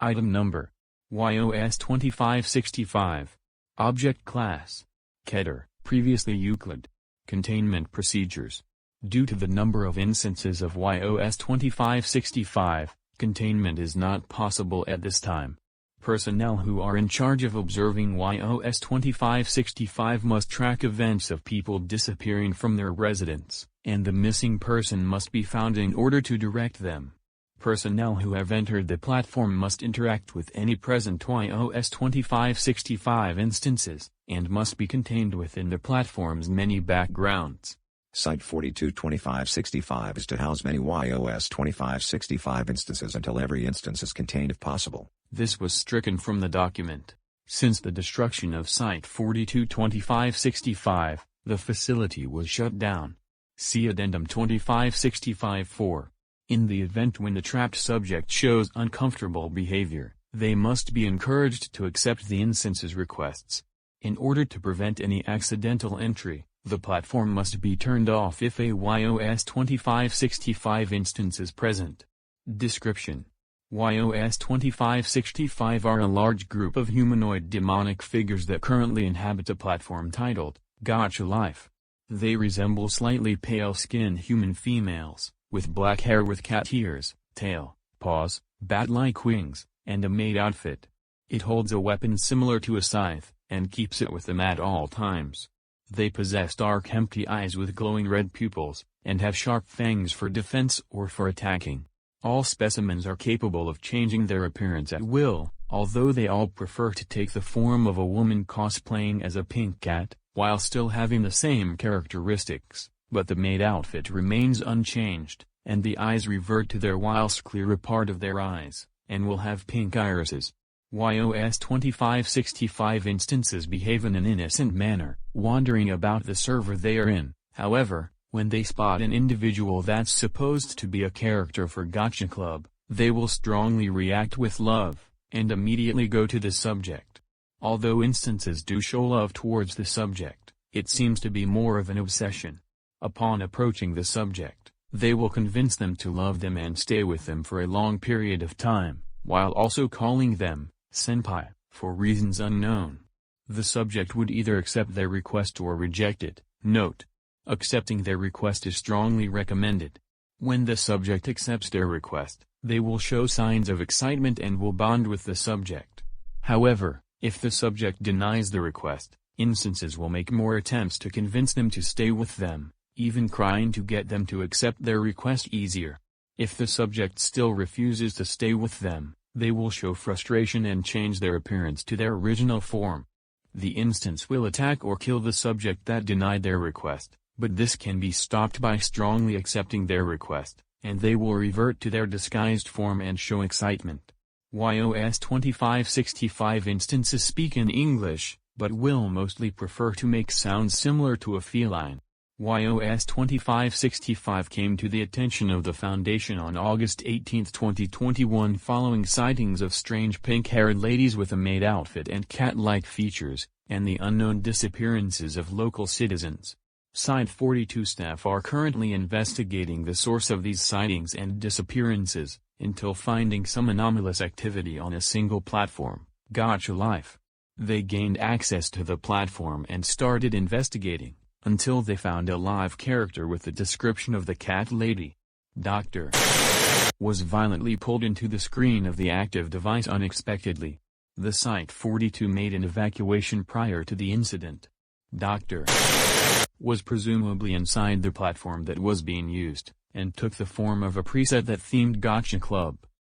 Item number: YOS-2565. Object class: Keter, previously Euclid. Containment procedures: due to the number of instances of YOS-2565, containment is not possible at this time. Personnel who are in charge of observing YOS-2565 must track events of people disappearing from their residence, and the missing person must be found in order to direct them. Personnel who have entered the platform must interact with any present YOS-2565 instances, and must be contained within the platform's many backgrounds. Site 422565 is to house many YOS-2565 instances until every instance is contained if possible. This was stricken from the document. Since the destruction of Site 422565, the facility was shut down. See Addendum 2565-4. In the event when the trapped subject shows uncomfortable behavior, they must be encouraged to accept the instance's requests. In order to prevent any accidental entry, the platform must be turned off if a YOS-2565 instance is present. Description: YOS-2565 are a large group of humanoid demonic figures that currently inhabit a platform titled Gacha Life. They resemble slightly pale-skinned human females, with black hair with cat ears, tail, paws, bat-like wings, and a maid outfit. It holds a weapon similar to a scythe, and keeps it with them at all times. They possess dark empty eyes with glowing red pupils, and have sharp fangs for defense or for attacking. All specimens are capable of changing their appearance at will, although they all prefer to take the form of a woman cosplaying as a pink cat, while still having the same characteristics, but the maid outfit remains unchanged, and the eyes revert to their whilst clear part of their eyes, and will have pink irises. YOS-2565 instances behave in an innocent manner, wandering about the server they are in. However, when they spot an individual that's supposed to be a character for Gacha Club, they will strongly react with love, and immediately go to the subject. Although instances do show love towards the subject, it seems to be more of an obsession. Upon approaching the subject, they will convince them to love them and stay with them for a long period of time, while also calling them senpai, for reasons unknown. The subject would either accept their request or reject it. Note: accepting their request is strongly recommended. When the subject accepts their request, they will show signs of excitement and will bond with the subject. However, if the subject denies the request, instances will make more attempts to convince them to stay with them, even trying to get them to accept their request easier. If the subject still refuses to stay with them, they will show frustration and change their appearance to their original form. The instance will attack or kill the subject that denied their request, but this can be stopped by strongly accepting their request, and they will revert to their disguised form and show excitement. YOS-2565 instances speak in English, but will mostly prefer to make sounds similar to a feline. YOS-2565 came to the attention of the Foundation on August 18, 2021 following sightings of strange pink-haired ladies with a maid outfit and cat-like features, and the unknown disappearances of local citizens. Site 42 staff are currently investigating the source of these sightings and disappearances, until finding some anomalous activity on a single platform, Gacha Life. They gained access to the platform and started investigating, until they found a live character with the description of the cat lady. Dr. was violently pulled into the screen of the active device unexpectedly. The Site 42 made an evacuation prior to the incident. Dr. was presumably inside the platform that was being used, and took the form of a preset that themed Gacha Club.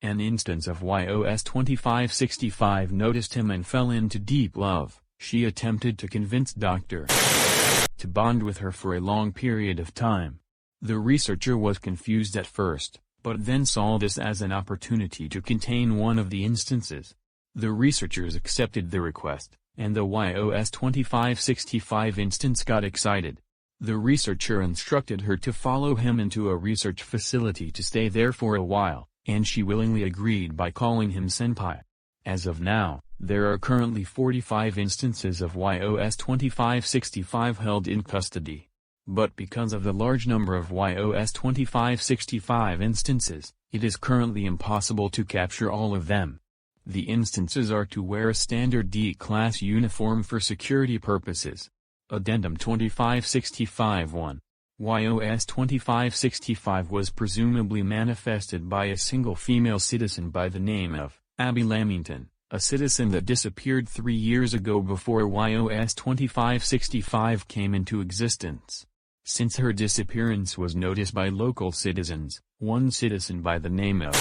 An instance of YOS-2565 noticed him and fell into deep love. She attempted to convince Dr. to bond with her for a long period of time. The researcher was confused at first, but then saw this as an opportunity to contain one of the instances. The researchers accepted the request, and the YOS-2565 instance got excited. The researcher instructed her to follow him into a research facility to stay there for a while, and she willingly agreed by calling him senpai. As of now, there are currently 45 instances of YOS-2565 held in custody. But because of the large number of YOS-2565 instances, it is currently impossible to capture all of them. The instances are to wear a standard D-class uniform for security purposes. Addendum 2565-1. YOS-2565 was presumably manifested by a single female citizen by the name of Abby Lamington, a citizen that disappeared 3 years ago before YOS-2565 came into existence. Since her disappearance was noticed by local citizens, one citizen by the name of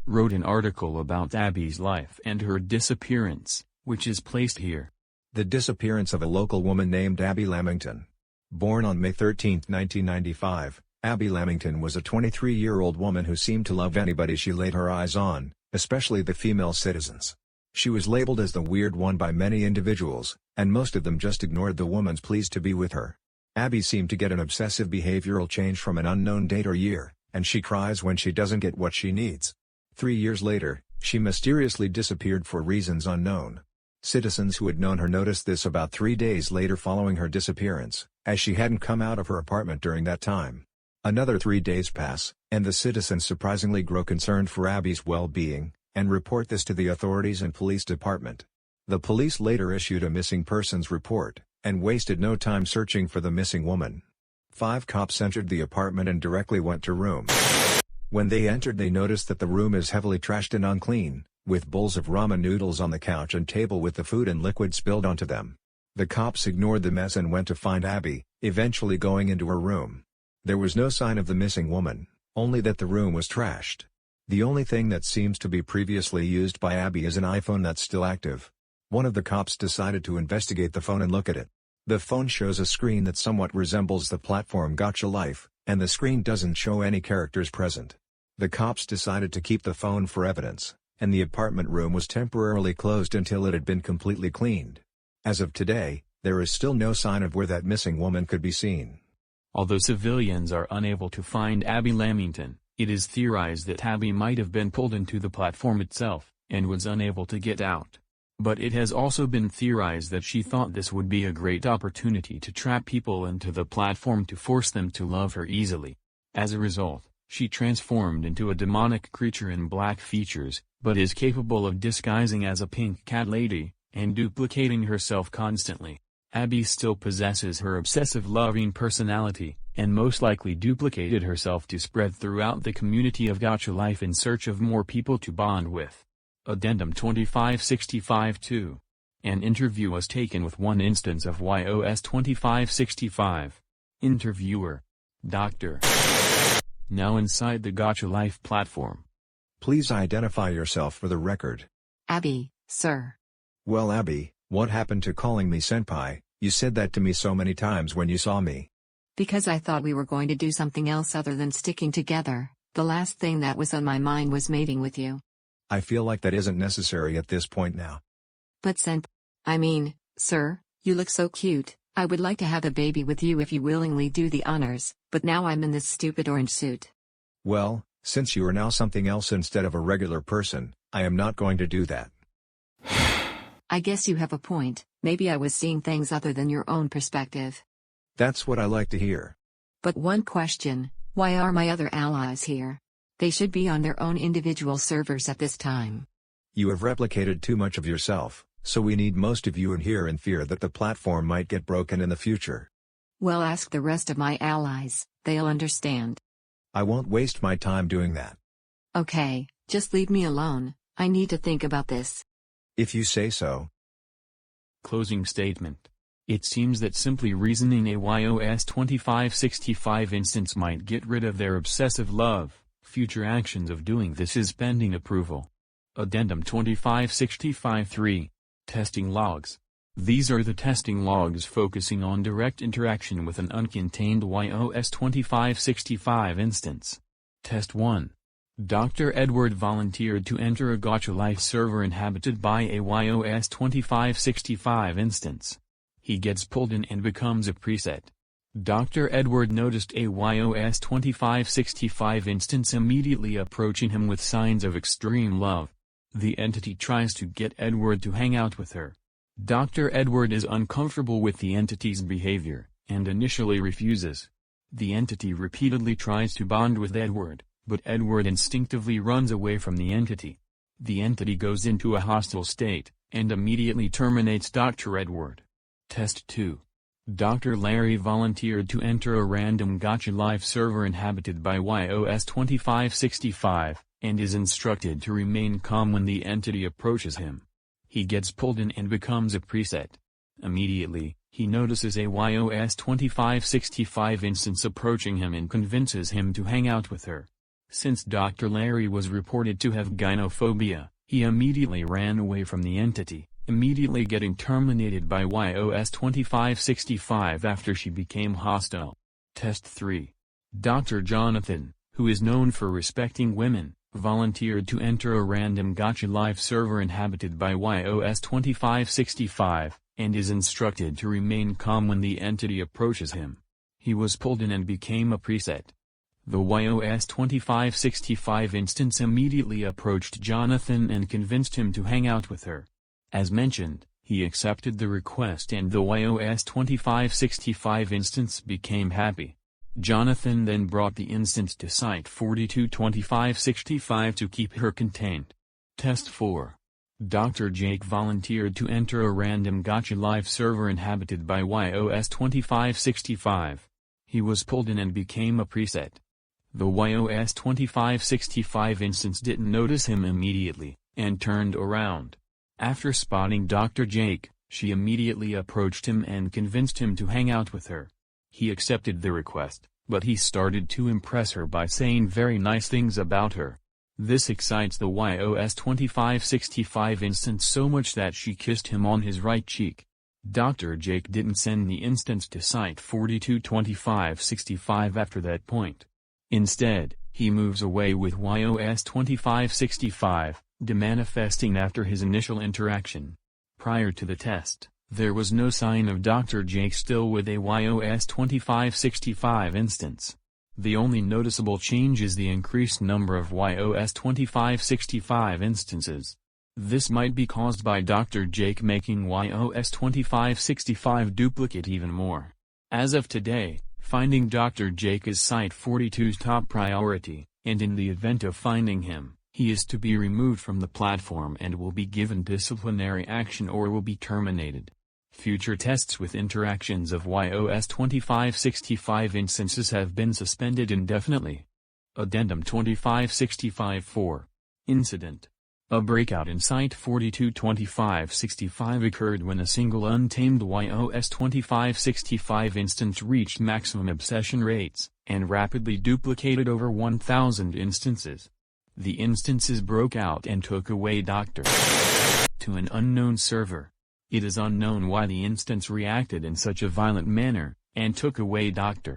wrote an article about Abby's life and her disappearance, which is placed here. The disappearance of a local woman named Abby Lamington. Born on May 13, 1995, Abby Lamington was a 23-year-old woman who seemed to love anybody she laid her eyes on, especially the female citizens. She was labeled as the weird one by many individuals, and most of them just ignored the woman's pleas to be with her. Abby seemed to get an obsessive behavioral change from an unknown date or year, and she cries when she doesn't get what she needs. 3 years later, she mysteriously disappeared for reasons unknown. Citizens who had known her noticed this about 3 days later following her disappearance, as she hadn't come out of her apartment during that time. Another 3 days pass, and the citizens surprisingly grow concerned for Abby's well-being, and report this to the authorities and police department. The police later issued a missing persons report, and wasted no time searching for the missing woman. 5 cops entered the apartment and directly went to room. When they entered, they noticed that the room is heavily trashed and unclean, with bowls of ramen noodles on the couch and table with the food and liquid spilled onto them. The cops ignored the mess and went to find Abby, eventually going into her room. There was no sign of the missing woman, only that the room was trashed. The only thing that seems to be previously used by Abby is an iPhone that's still active. One of the cops decided to investigate the phone and look at it. The phone shows a screen that somewhat resembles the platform Gotcha Life, and the screen doesn't show any characters present. The cops decided to keep the phone for evidence, and the apartment room was temporarily closed until it had been completely cleaned. As of today, there is still no sign of where that missing woman could be seen. Although civilians are unable to find Abby Lamington, it is theorized that Abby might have been pulled into the platform itself, and was unable to get out. But it has also been theorized that she thought this would be a great opportunity to trap people into the platform to force them to love her easily. As a result, she transformed into a demonic creature in black features, but is capable of disguising as a pink cat lady, and duplicating herself constantly. Abby still possesses her obsessive loving personality, and most likely duplicated herself to spread throughout the community of Gotcha Life in search of more people to bond with. Addendum 2565-2. An interview was taken with one instance of YOS-2565. Interviewer: Dr. Now inside the Gotcha Life platform. Please identify yourself for the record. Abby, sir. Well, Abby, what happened to calling me senpai? You said that to me so many times when you saw me. Because I thought we were going to do something else other than sticking together. The last thing that was on my mind was mating with you. I feel like that isn't necessary at this point now. But sir, you look so cute. I would like to have a baby with you if you willingly do the honors, but now I'm in this stupid orange suit. Well, since you are now something else instead of a regular person, I am not going to do that. I guess you have a point. Maybe I was seeing things other than your own perspective. That's what I like to hear. But one question, why are my other allies here? They should be on their own individual servers at this time. You have replicated too much of yourself, so we need most of you in here in fear that the platform might get broken in the future. Well, ask the rest of my allies, they'll understand. I won't waste my time doing that. Okay, just leave me alone, I need to think about this. If you say so. Closing statement. It seems that simply reasoning a YOS-2565 instance might get rid of their obsessive love. Future actions of doing this is pending approval. Addendum 2565-3. Testing logs. These are the testing logs focusing on direct interaction with an uncontained YOS-2565 instance. Test 1. Dr. Edward volunteered to enter a Gotcha Life server inhabited by a YOS-2565 instance. He gets pulled in and becomes a preset. Dr. Edward noticed a YOS-2565 instance immediately approaching him with signs of extreme love. The entity tries to get Edward to hang out with her. Dr. Edward is uncomfortable with the entity's behavior, and initially refuses. The entity repeatedly tries to bond with Edward, but Edward instinctively runs away from the entity. The entity goes into a hostile state, and immediately terminates Dr. Edward. Test 2. Dr. Larry volunteered to enter a random Gacha Life server inhabited by YOS-2565, and is instructed to remain calm when the entity approaches him. He gets pulled in and becomes a preset. Immediately, he notices a YOS-2565 instance approaching him and convinces him to hang out with her. Since Dr. Larry was reported to have gynophobia, he immediately ran away from the entity, immediately getting terminated by YOS-2565 after she became hostile. Test 3. Dr. Jonathan, who is known for respecting women, volunteered to enter a random Gacha Life server inhabited by YOS-2565, and is instructed to remain calm when the entity approaches him. He was pulled in and became a preset. The YOS-2565 instance immediately approached Jonathan and convinced him to hang out with her. As mentioned, he accepted the request and the YOS-2565 instance became happy. Jonathan then brought the instance to Site 422565 to keep her contained. Test 4. Dr. Jake volunteered to enter a random Gacha Life server inhabited by YOS-2565. He was pulled in and became a preset. The YOS-2565 instance didn't notice him immediately, and turned around. After spotting Dr. Jake, she immediately approached him and convinced him to hang out with her. He accepted the request, but he started to impress her by saying very nice things about her. This excites the YOS-2565 instance so much that she kissed him on his right cheek. Dr. Jake didn't send the instance to Site 422565 after that point. Instead, he moves away with YOS-2565, demanifesting after his initial interaction. Prior to the test, there was no sign of Dr. Jake still with a YOS-2565 instance. The only noticeable change is the increased number of YOS-2565 instances. This might be caused by Dr. Jake making YOS-2565 duplicate even more. As of today, finding Dr. Jake is Site 42's top priority, and in the event of finding him, he is to be removed from the platform and will be given disciplinary action or will be terminated. Future tests with interactions of YOS-2565 instances have been suspended indefinitely. Addendum 2565-4. Incident. A breakout in Site 422565 occurred when a single untamed YOS-2565 instance reached maximum obsession rates, and rapidly duplicated over 1,000 instances. The instances broke out and took away Dr. to an unknown server. It is unknown why the instance reacted in such a violent manner, and took away Dr.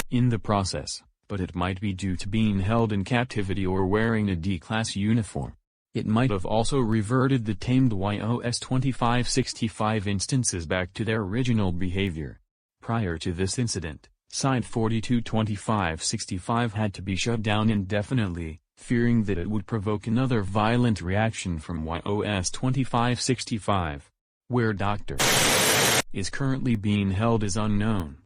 in the process, but it might be due to being held in captivity or wearing a D-class uniform. It might have also reverted the tamed YOS-2565 instances back to their original behavior. Prior to this incident, Site 422565 had to be shut down indefinitely, fearing that it would provoke another violent reaction from YOS-2565. Where Dr. is currently being held is unknown.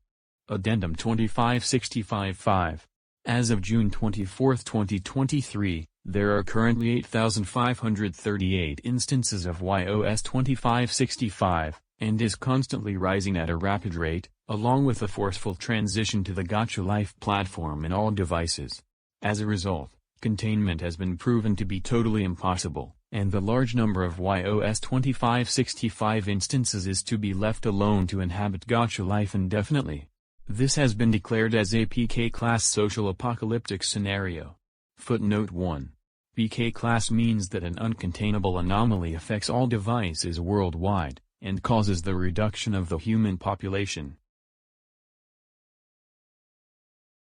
Addendum 2565-5. As of June 24, 2023, there are currently 8,538 instances of YOS-2565, and is constantly rising at a rapid rate, along with a forceful transition to the Gacha Life platform in all devices. As a result, containment has been proven to be totally impossible, and the large number of YOS-2565 instances is to be left alone to inhabit Gacha Life indefinitely. This has been declared as a PK-class social apocalyptic scenario. Footnote 1. PK class means that an uncontainable anomaly affects all devices worldwide, and causes the reduction of the human population.